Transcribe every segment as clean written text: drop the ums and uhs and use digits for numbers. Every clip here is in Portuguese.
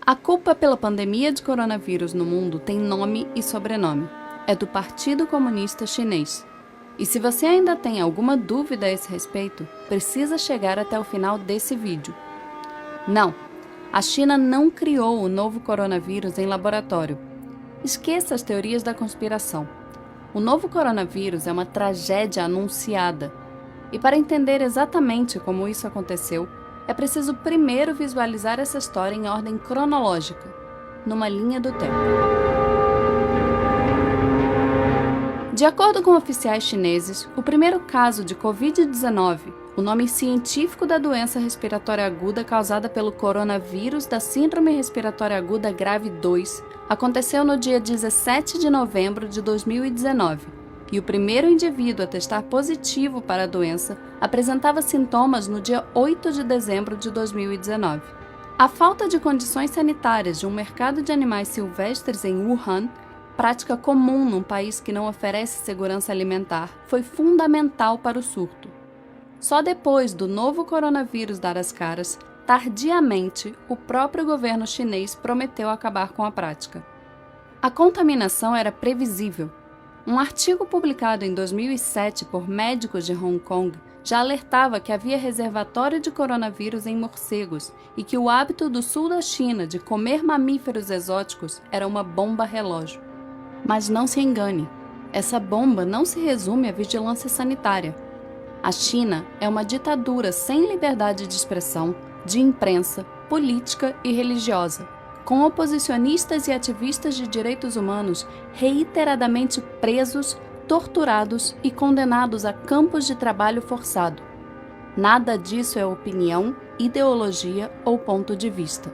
A culpa pela pandemia de coronavírus no mundo tem nome e sobrenome. É do Partido Comunista Chinês. E se você ainda tem alguma dúvida a esse respeito, precisa chegar até o final desse vídeo. Não, a China não criou o novo coronavírus em laboratório. Esqueça as teorias da conspiração. O novo coronavírus é uma tragédia anunciada. E para entender exatamente como isso aconteceu, é preciso primeiro visualizar essa história em ordem cronológica, numa linha do tempo. De acordo com oficiais chineses, o primeiro caso de Covid-19, o nome científico da doença respiratória aguda causada pelo coronavírus da Síndrome Respiratória Aguda Grave 2, aconteceu no dia 17 de novembro de 2019. E o primeiro indivíduo a testar positivo para a doença apresentava sintomas no dia 8 de dezembro de 2019. A falta de condições sanitárias de um mercado de animais silvestres em Wuhan, prática comum num país que não oferece segurança alimentar, foi fundamental para o surto. Só depois do novo coronavírus dar as caras, tardiamente, o próprio governo chinês prometeu acabar com a prática. A contaminação era previsível. Um artigo publicado em 2007 por médicos de Hong Kong já alertava que havia reservatório de coronavírus em morcegos e que o hábito do sul da China de comer mamíferos exóticos era uma bomba relógio. Mas não se engane, essa bomba não se resume à vigilância sanitária. A China é uma ditadura sem liberdade de expressão, de imprensa, política e religiosa, com oposicionistas e ativistas de direitos humanos reiteradamente presos, torturados e condenados a campos de trabalho forçado. Nada disso é opinião, ideologia ou ponto de vista.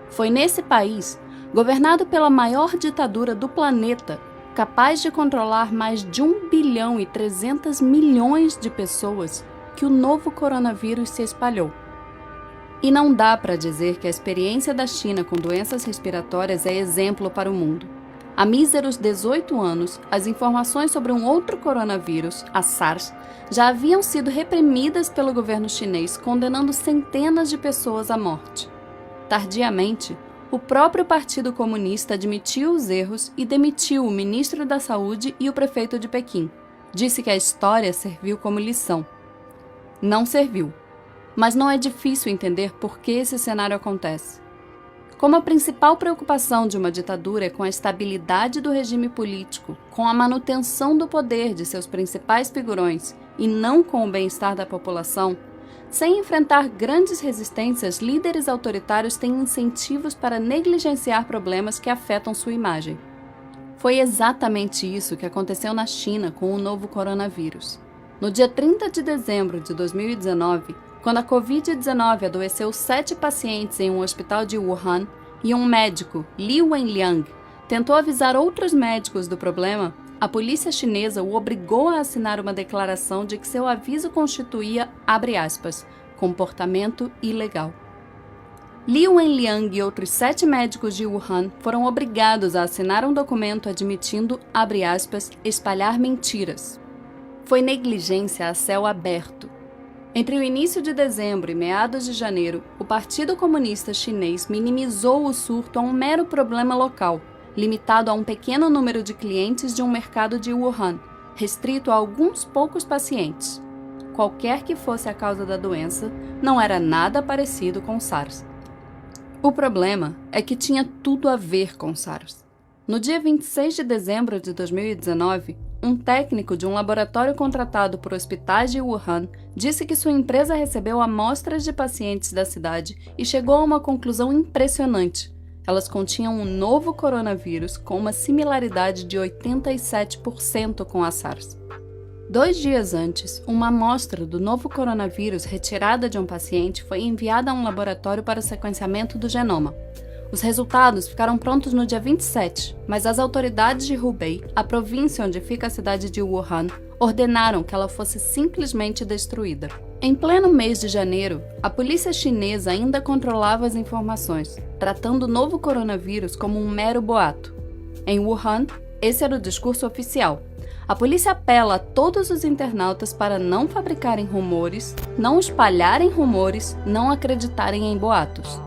Foi nesse país, governado pela maior ditadura do planeta, capaz de controlar mais de 1 bilhão e 300 milhões de pessoas, que o novo coronavírus se espalhou. E não dá para dizer que a experiência da China com doenças respiratórias é exemplo para o mundo. Há míseros 18 anos, as informações sobre um outro coronavírus, a SARS, já haviam sido reprimidas pelo governo chinês, condenando centenas de pessoas à morte. Tardiamente, o próprio Partido Comunista admitiu os erros e demitiu o ministro da Saúde e o prefeito de Pequim. Disse que a história serviu como lição. Não serviu. Mas não é difícil entender por que esse cenário acontece. Como a principal preocupação de uma ditadura é com a estabilidade do regime político, com a manutenção do poder de seus principais figurões e não com o bem-estar da população, sem enfrentar grandes resistências, líderes autoritários têm incentivos para negligenciar problemas que afetam sua imagem. Foi exatamente isso que aconteceu na China com o novo coronavírus. No dia 30 de dezembro de 2019, quando a Covid-19 adoeceu 7 pacientes em um hospital de Wuhan e um médico, Li Wenliang, tentou avisar outros médicos do problema, a polícia chinesa o obrigou a assinar uma declaração de que seu aviso constituía, abre aspas, comportamento ilegal. Li Wenliang e outros 7 médicos de Wuhan foram obrigados a assinar um documento admitindo, abre aspas, espalhar mentiras. Foi negligência a céu aberto. Entre o início de dezembro e meados de janeiro, o Partido Comunista Chinês minimizou o surto a um mero problema local, limitado a um pequeno número de clientes de um mercado de Wuhan, restrito a alguns poucos pacientes. Qualquer que fosse a causa da doença, não era nada parecido com SARS. O problema é que tinha tudo a ver com SARS. No dia 26 de dezembro de 2019, um técnico de um laboratório contratado por hospitais de Wuhan disse que sua empresa recebeu amostras de pacientes da cidade e chegou a uma conclusão impressionante. Elas continham um novo coronavírus com uma similaridade de 87% com a SARS. 2 dias antes, uma amostra do novo coronavírus retirada de um paciente foi enviada a um laboratório para o sequenciamento do genoma. Os resultados ficaram prontos no dia 27, mas as autoridades de Hubei, a província onde fica a cidade de Wuhan, ordenaram que ela fosse simplesmente destruída. Em pleno mês de janeiro, a polícia chinesa ainda controlava as informações, tratando o novo coronavírus como um mero boato. Em Wuhan, esse era o discurso oficial. A polícia apela a todos os internautas para não fabricarem rumores, não espalharem rumores, não acreditarem em boatos.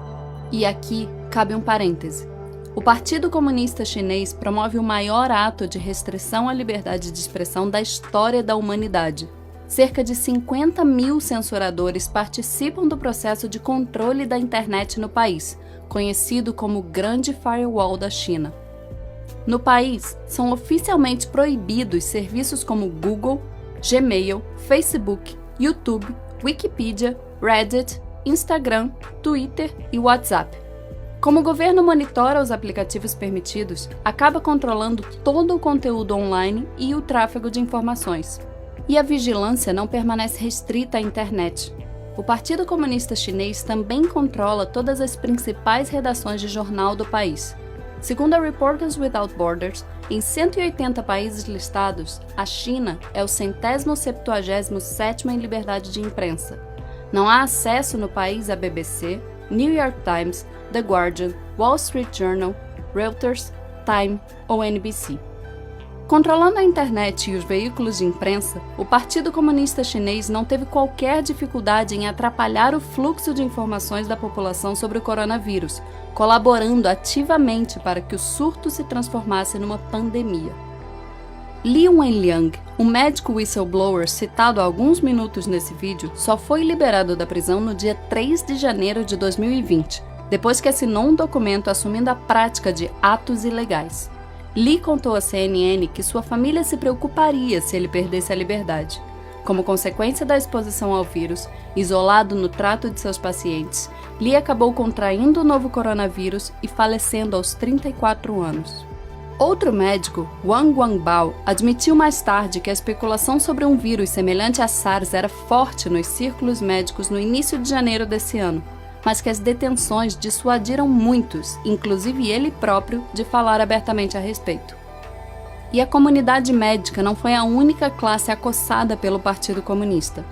E aqui cabe um parêntese. O Partido Comunista Chinês promove o maior ato de restrição à liberdade de expressão da história da humanidade. Cerca de 50 mil censuradores participam do processo de controle da internet no país, conhecido como Grande Firewall da China. No país, são oficialmente proibidos serviços como Google, Gmail, Facebook, YouTube, Wikipedia, Reddit, Instagram, Twitter e WhatsApp. Como o governo monitora os aplicativos permitidos, acaba controlando todo o conteúdo online e o tráfego de informações. E a vigilância não permanece restrita à internet. O Partido Comunista Chinês também controla todas as principais redações de jornal do país. Segundo a Reporters Without Borders, em 180 países listados, a China é o 177º em liberdade de imprensa. Não há acesso no país à BBC, New York Times, The Guardian, Wall Street Journal, Reuters, Time ou NBC. Controlando a internet e os veículos de imprensa, o Partido Comunista Chinês não teve qualquer dificuldade em atrapalhar o fluxo de informações da população sobre o coronavírus, colaborando ativamente para que o surto se transformasse numa pandemia. Li Wenliang, um médico whistleblower citado há alguns minutos nesse vídeo, só foi liberado da prisão no dia 3 de janeiro de 2020, depois que assinou um documento assumindo a prática de atos ilegais. Li contou à CNN que sua família se preocuparia se ele perdesse a liberdade. Como consequência da exposição ao vírus, isolado no trato de seus pacientes, Li acabou contraindo o novo coronavírus e falecendo aos 34 anos. Outro médico, Wang Guangbao, admitiu mais tarde que a especulação sobre um vírus semelhante a SARS era forte nos círculos médicos no início de janeiro desse ano, mas que as detenções dissuadiram muitos, inclusive ele próprio, de falar abertamente a respeito. E a comunidade médica não foi a única classe acossada pelo Partido Comunista.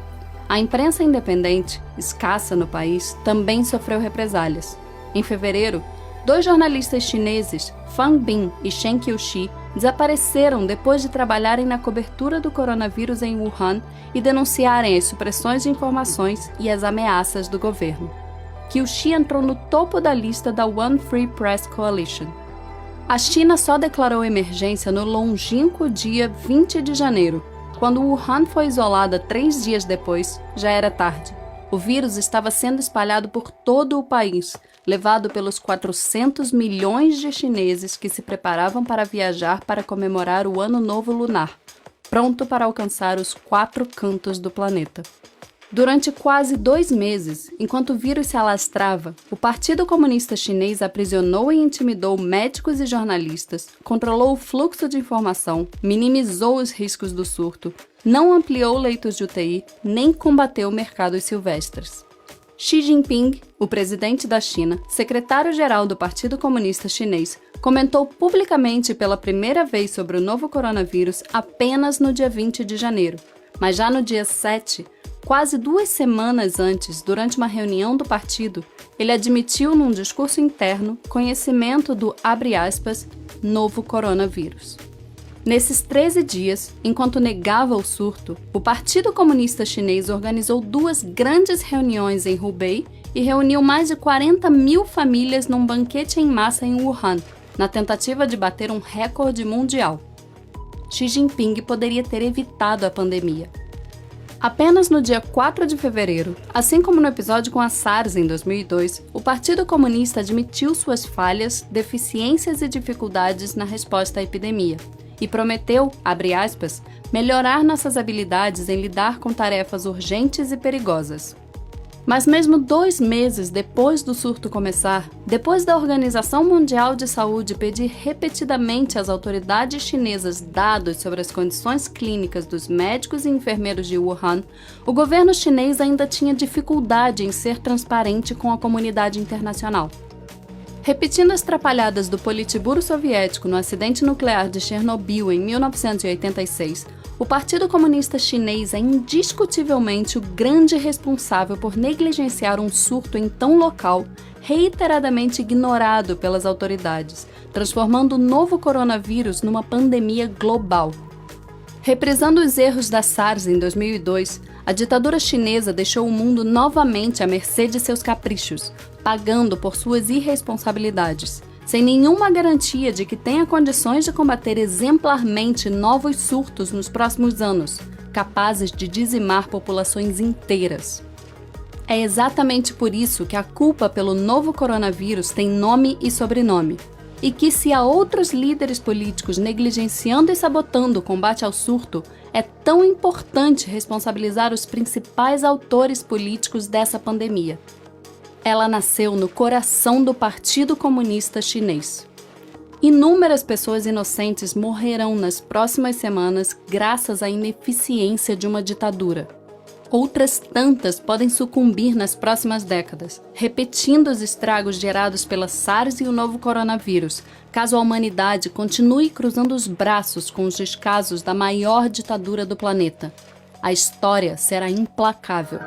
A imprensa independente, escassa no país, também sofreu represálias. Em fevereiro, 2 jornalistas chineses, Fang Bin e Shen Qiuxi, desapareceram depois de trabalharem na cobertura do coronavírus em Wuhan e denunciarem as supressões de informações e as ameaças do governo. Qiuxi entrou no topo da lista da One Free Press Coalition. A China só declarou emergência no longínquo dia 20 de janeiro. Quando Wuhan foi isolada 3 dias depois, já era tarde. O vírus estava sendo espalhado por todo o país, levado pelos 400 milhões de chineses que se preparavam para viajar para comemorar o Ano Novo Lunar, pronto para alcançar os 4 cantos do planeta. Durante quase 2 meses, enquanto o vírus se alastrava, o Partido Comunista Chinês aprisionou e intimidou médicos e jornalistas, controlou o fluxo de informação, minimizou os riscos do surto, não ampliou leitos de UTI, nem combateu mercados silvestres. Xi Jinping, o presidente da China, secretário-geral do Partido Comunista Chinês, comentou publicamente pela primeira vez sobre o novo coronavírus apenas no dia 20 de janeiro, mas já no dia 7, quase 2 semanas antes, durante uma reunião do partido, ele admitiu num discurso interno conhecimento do, abre aspas, novo coronavírus. Nesses 13 dias, enquanto negava o surto, o Partido Comunista Chinês organizou 2 grandes reuniões em Hubei e reuniu mais de 40 mil famílias num banquete em massa em Wuhan, na tentativa de bater um recorde mundial. Xi Jinping poderia ter evitado a pandemia. Apenas no dia 4 de fevereiro, assim como no episódio com a SARS em 2002, o Partido Comunista admitiu suas falhas, deficiências e dificuldades na resposta à epidemia e prometeu, abre aspas, melhorar nossas habilidades em lidar com tarefas urgentes e perigosas. Mas mesmo 2 meses depois do surto começar, depois da Organização Mundial de Saúde pedir repetidamente às autoridades chinesas dados sobre as condições clínicas dos médicos e enfermeiros de Wuhan, o governo chinês ainda tinha dificuldade em ser transparente com a comunidade internacional. Repetindo as trapalhadas do Politburo soviético no acidente nuclear de Chernobyl em 1986, o Partido Comunista Chinês é indiscutivelmente o grande responsável por negligenciar um surto em tão local, reiteradamente ignorado pelas autoridades, transformando o novo coronavírus numa pandemia global. Reprisando os erros da SARS em 2002, A ditadura chinesa deixou o mundo novamente à mercê de seus caprichos, pagando por suas irresponsabilidades, sem nenhuma garantia de que tenha condições de combater exemplarmente novos surtos nos próximos anos, capazes de dizimar populações inteiras. É exatamente por isso que a culpa pelo novo coronavírus tem nome e sobrenome, e que se há outros líderes políticos negligenciando e sabotando o combate ao surto, é tão importante responsabilizar os principais autores políticos dessa pandemia. Ela nasceu no coração do Partido Comunista Chinês. Inúmeras pessoas inocentes morrerão nas próximas semanas graças à ineficiência de uma ditadura. Outras tantas podem sucumbir nas próximas décadas, repetindo os estragos gerados pela SARS e o novo coronavírus, caso a humanidade continue cruzando os braços com os descasos da maior ditadura do planeta. A história será implacável.